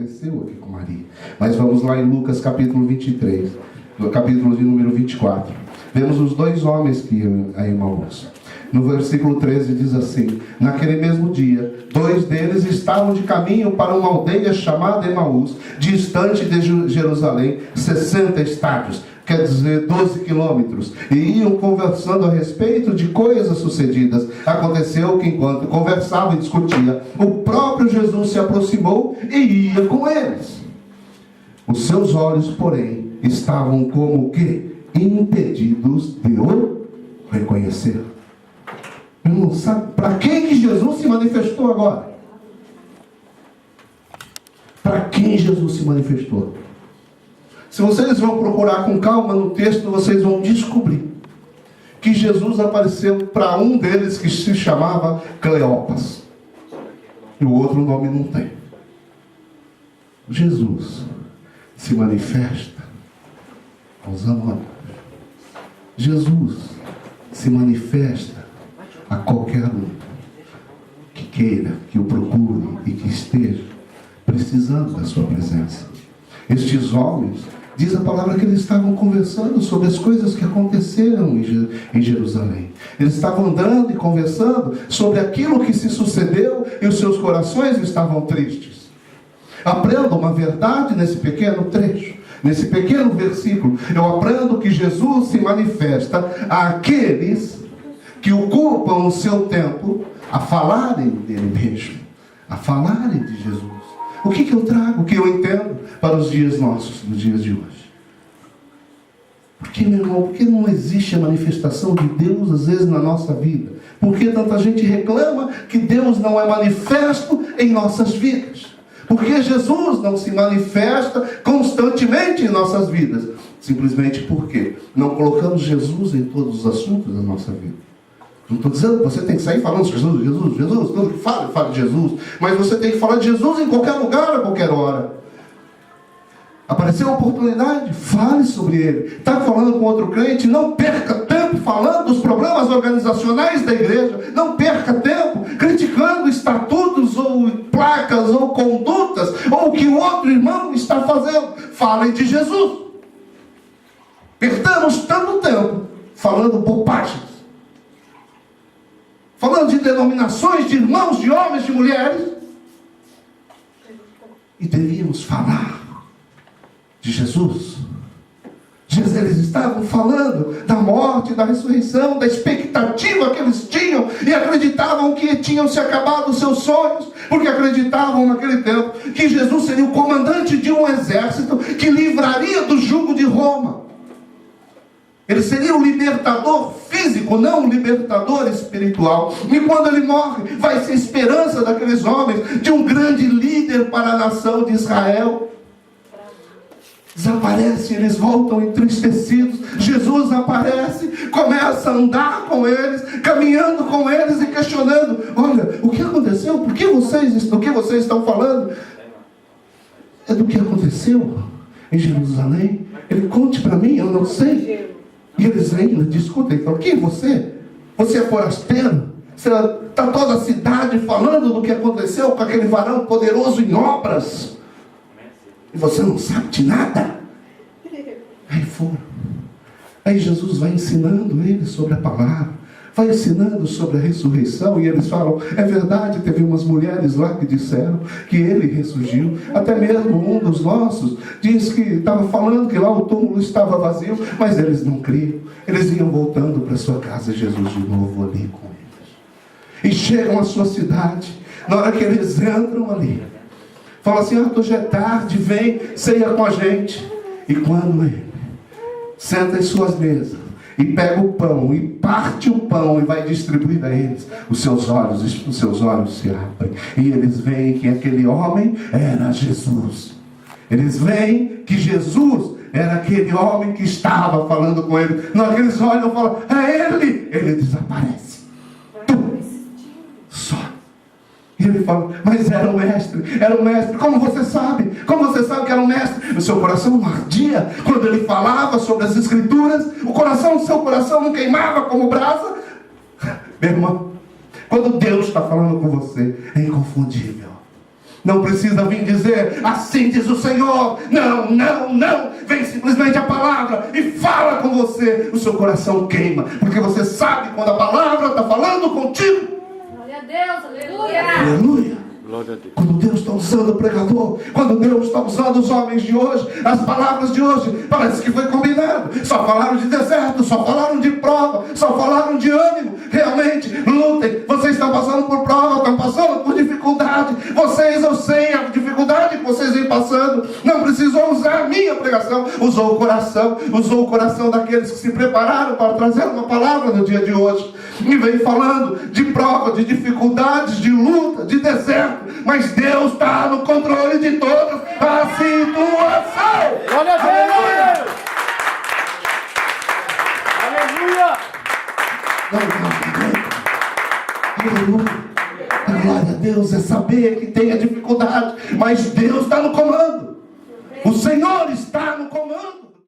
aconteceu aqui com Maria. Mas vamos lá em Lucas capítulo 23, no capítulo de número 24. Vemos os dois homens que iam a Emaús. No versículo 13 diz assim: naquele mesmo dia, 2 deles estavam de caminho para uma aldeia chamada Emaús, distante de Jerusalém, 60 estádios, quer dizer 12 quilômetros, e iam conversando a respeito de coisas sucedidas. Aconteceu que enquanto conversava e discutia, o próprio Jesus se aproximou e ia com eles. Os seus olhos, porém, estavam como que impedidos de o reconhecer. Não sabe para quem que Jesus se manifestou agora? Para quem Jesus se manifestou? Se vocês vão procurar com calma no texto, vocês vão descobrir que Jesus apareceu para um deles que se chamava Cleopas. E o outro nome não tem. Jesus se manifesta aos anônimos. Jesus se manifesta a qualquer um que queira, que o procure e que esteja precisando da sua presença. Estes homens, diz a palavra que eles estavam conversando sobre as coisas que aconteceram em Jerusalém. Eles estavam andando e conversando sobre aquilo que se sucedeu e os seus corações estavam tristes. Aprenda uma verdade nesse pequeno trecho, nesse pequeno versículo. Eu aprendo que Jesus se manifesta àqueles que ocupam o seu tempo a falarem dele mesmo, a falarem de Jesus. O que eu trago, o que eu entendo para os dias nossos, nos dias de hoje? Porque, meu irmão, porque não existe a manifestação de Deus às vezes na nossa vida? Por que tanta gente reclama que Deus não é manifesto em nossas vidas? Porque Jesus não se manifesta constantemente em nossas vidas? Simplesmente porque não colocamos Jesus em todos os assuntos da nossa vida. Não estou dizendo que você tem que sair falando Jesus, Jesus, Jesus, tudo que fala de Jesus, mas você tem que falar de Jesus em qualquer lugar, a qualquer hora. Apareceu a oportunidade, fale sobre ele. Está falando com outro crente, não perca tempo falando dos problemas organizacionais da igreja. Não perca tempo criticando estatutos ou placas ou condutas ou o que o outro irmão está fazendo. Falem de Jesus. Perdemos tanto tempo falando bobagens, falando de denominações, de irmãos, de homens, de mulheres, e devíamos falar de Jesus. Eles estavam falando da morte, da ressurreição, da expectativa que eles tinham, e acreditavam que tinham se acabado os seus sonhos, porque acreditavam naquele tempo que Jesus seria o comandante de um exército que livraria do jugo de Roma. Ele seria o libertador físico, não o libertador espiritual. E quando ele morre, vai ser a esperança daqueles homens de um grande líder para a nação de Israel. Desaparece, eles voltam entristecidos. Jesus aparece, começa a andar com eles, caminhando com eles e questionando: olha, o que aconteceu? Do que vocês estão falando? É do que aconteceu em Jerusalém. Ele conte para mim, eu não sei. E eles ainda discutem, falam: quem é você? Você é forasteiro? Está toda a cidade falando do que aconteceu com aquele varão poderoso em obras, e você não sabe de nada? Aí foram. Aí Jesus vai ensinando eles sobre a palavra, vai ensinando sobre a ressurreição, e eles falam: é verdade, teve umas mulheres lá que disseram que ele ressurgiu. Até mesmo um dos nossos diz que estava falando que lá o túmulo estava vazio, mas eles não criam. Eles iam voltando para sua casa, Jesus de novo ali com eles. E chegam à sua cidade. Na hora que eles entram ali, fala assim: hoje é tarde, vem, ceia com a gente. E quando ele senta em suas mesas e pega o pão e parte o pão e vai distribuir a eles, os seus olhos se abrem, e eles veem que aquele homem era Jesus. Eles veem que Jesus era aquele homem que estava falando com ele. Na hora que eles olham e falam: é ele! Ele desaparece. Só. E ele fala: mas era um mestre, era um mestre. Como você sabe? Como você sabe que era um mestre? O seu coração não ardia quando ele falava sobre as escrituras? O coração do seu coração não queimava como brasa? Meu irmão, quando Deus está falando com você, é inconfundível. Não precisa vir dizer, assim diz o Senhor. Não, não, não. Vem simplesmente a palavra e fala com você. O seu coração queima, porque você sabe quando a palavra está falando contigo. Glória a Deus, aleluia. Aleluia. Quando Deus está usando o pregador, quando Deus está usando os homens de hoje, as palavras de hoje, parece que foi combinado. Só falaram de deserto, só falaram de prova, só falaram de ânimo. Realmente, lutem. Vocês estão passando por prova, estão passando por dificuldade. Vocês, eu sei a dificuldade que vocês vêm passando. Não precisou usar a minha pregação, usou o coração daqueles que se prepararam para trazer uma palavra no dia de hoje. E vem falando de prova, de dificuldades, de luta, de deserto. Mas Deus está no controle de toda a situação. Glória a Deus! Aleluia! Aleluia! A glória a Deus é saber que tem a dificuldade, mas Deus está no comando. O Senhor está no comando.